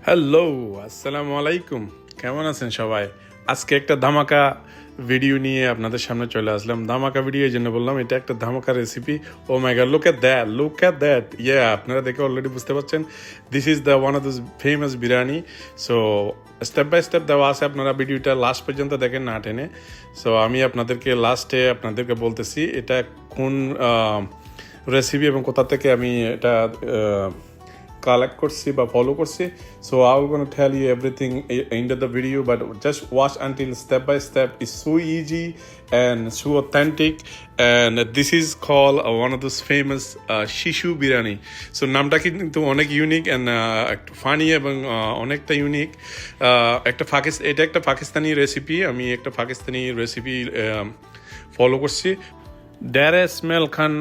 Hello, আসসালামু আলাইকুম। কেমন আছেন সবাই? আজকে একটা ধামাকা ভিডিও নিয়ে আপনাদের সামনে চলে আসলাম। ধামাকা ভিডিও এই জন্য বললাম, এটা একটা ধামাকা recipe. Oh my god, look at that. আপনারা দেখে অলরেডি বুঝতে পারছেন, this is the one of this famous biryani. So step by step দেওয়া আছে, আপনারা ভিডিওটা লাস্ট পর্যন্ত দেখেন না টেনে। সো আমি আপনাদেরকে বলতেছি এটা কোন রেসিপি এবং কোথা থেকে আমি এটা collect করছি বা ফলো করছি. So I'm going to tell you everything in the video, but just watch until step by step. It's so easy and so authentic, and this is called one of those famous shishu biryani. So নামটা কিন্তু অনেক unique and একটু funny এবং অনেকটা unique. এটা একটা Pakistani recipe. আমি একটা পাকিস্তানি রেসিপি ফলো করছি. ডের এসমেল খান,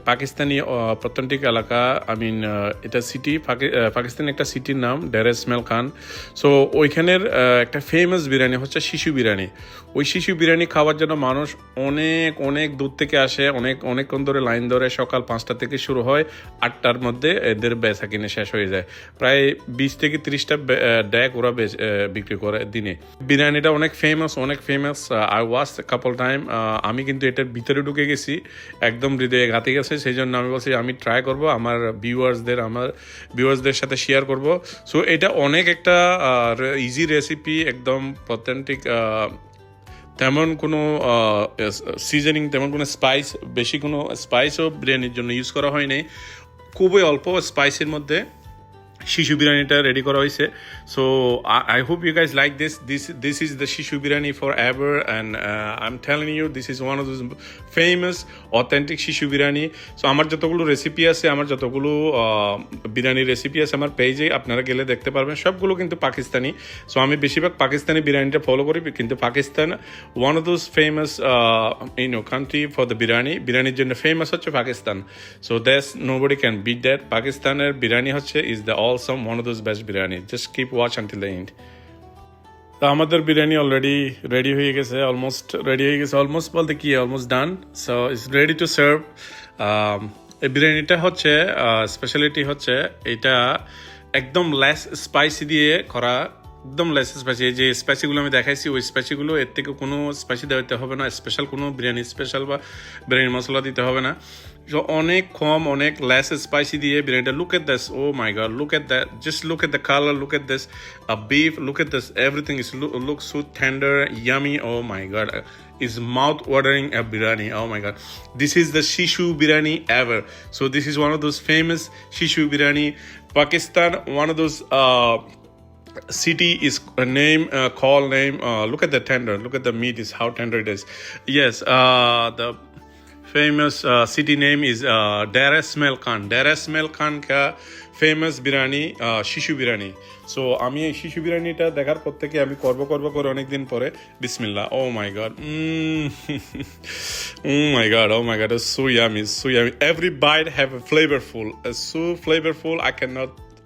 পাকিস্তানি প্রত্যন্ত এলাকা, এটা সিটি, পাকিস্তানি একটা সিটির নাম ডের এসমেল খান. সো ওইখানের একটা ফেমাস বিরিয়ানি হচ্ছে শিশু বিরিয়ানি. ওই শিশু বিরিয়ানি খাওয়ার জন্য মানুষ অনেক অনেক দূর থেকে আসে, অনেকক্ষণ ধরে লাইন ধরে. সকাল 5টা থেকে শুরু হয়, 8টার মধ্যে এদের বেচা কিনে শেষ হয়ে যায়. প্রায় 20 থেকে 30টা ড্যাক ওরা বিক্রি করে দিনে. বিরিয়ানিটা অনেক famous. I watch couple time. আমি কিন্তু এটার ভিতরে ঢুকে গেছি, একদম হৃদয়ে গাতে গেছে. সেই জন্য আমি বলছি আমি ট্রাই করব, আমার ভিউয়ার্সদের সাথে শেয়ার করব. সো এটা অনেক একটা ইজি রেসিপি, একদম অথেন্টিক. তেমন কোনো সিজনিং, তেমন কোনো বেশি কোনো স্পাইসও বিরিয়ানির জন্য ইউজ করা হয়নি. খুবই অল্প স্পাইসের মধ্যে শিশু বিরিয়ানিটা রেডি করা হয়েছে. So I hope you guys like this is the Shishu biryani forever, and I am telling you this is one of this famous authentic Shishu biryani. So আমার যতগুলো রেসিপি আছে, বিরিয়ানির রেসিপি আছে আমার পেজে, আপনারা গেলে দেখতে পারবেন. সবগুলো কিন্তু পাকিস্তানি. সো আমি বেশিরভাগ পাকিস্তানি বিরিয়ানিটা ফলো করি, কিন্তু Pakistan one of those famous country for the বিরিয়ানির জন্য ফেমাস হচ্ছে Pakistan. So nobody can bit that. পাকিস্তানের বিরিয়ানি হচ্ছে is the awesome, one of those best biryani. Just keep watch until the end. তো আমাদের বিরিয়ানি অলরেডি রেডি হয়ে গেছে, অলমোস্ট বলতে কি almost done. So it's ready to serve. এই বিরিয়ানিটা হচ্ছে স্পেশালিটি হচ্ছে এটা একদম লেস স্পাইসি দিয়ে করা, একদম লেস স্পাইসি. এই যে স্পাইসিগুলো আমি দেখাইছি, ওই স্পাইসিগুলো এর থেকে কোনো স্পাইসি দিতে হবে না, স্পেশাল কোনো স্পেশাল বা বিরিয়ানি মশলা দিতে হবে না. So অনেক কম, অনেক লেস স্পাইসি দিয়ে বিরিয়ানিটা. Look at this, oh my god, look at that, just look at the colour, look at this beef, look at this, everything is look so tender, yummy. Oh my god, is mouth watering a biryani. Oh my god, this is the shishu biryani ever. So this is one of those famous shishu biryani. Pakistan, one of those city is a name, call name. Look at the tender, look at the meat, is how tender it is. Yes, the famous city name is Dar es Mail Khan ka famous biryani, shishu biryani. So আমি এই শিশু বিরিয়ানিটা দেখার পর থেকে আমি করব করে অনেকদিন পরে বিসমিল্লাহ. Oh my god, oh my god, it's so yummy, every bite have a so flavorful.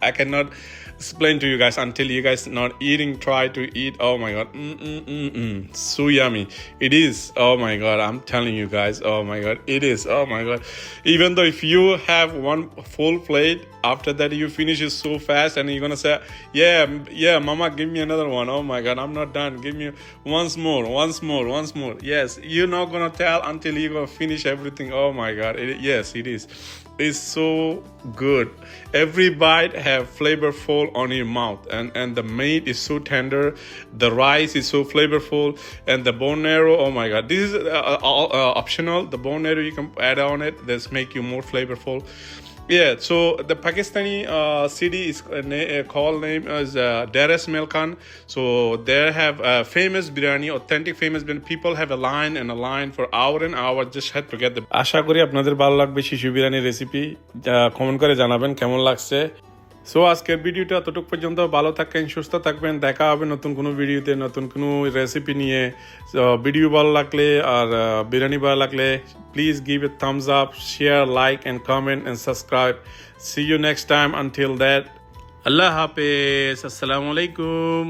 I cannot explain to you guys until you guys not eating, try to eat. Oh my god, so yummy it is. Oh my god, I'm telling you guys, oh my god, it is. Oh my god, even though if you have one full plate, after that you finish it so fast and you're gonna say yeah mama, give me another one. Oh my god, I'm not done, give me once more. Yes, you're not gonna tell until you gonna finish everything. Oh my god, yes, it is. It's so good. Every bite have flavorful on your mouth, and the meat is so tender, the rice is so flavorful, and the bone marrow, oh my god, this is optional. The bone marrow you can add on it, that's make you more flavorful. Yeah, so the Pakistani city is called name as Dar es Mail Khan. So they have famous biryani, authentic famous biryani. People have a line for hour and hour just had to get the. আশা করি আপনাদের ভালো লাগবে শিশু বিরিয়ানির recipe. Comment করে জানাবেন কেমন লাগছে. সো আজকের ভিডিওটা এতটুকু পর্যন্ত. ভালো থাকেন, সুস্থ থাকবেন. দেখা হবে নতুন কোনো ভিডিওতে, নতুন কোনো রেসিপি নিয়ে. ভিডিও ভালো লাগলে আর বিরিয়ানি ভালো লাগলে please give a thumbs up, share, like and comment and subscribe. See you next time. Until that, আল্লাহ হাফেজ, আসসালামু আলাইকুম.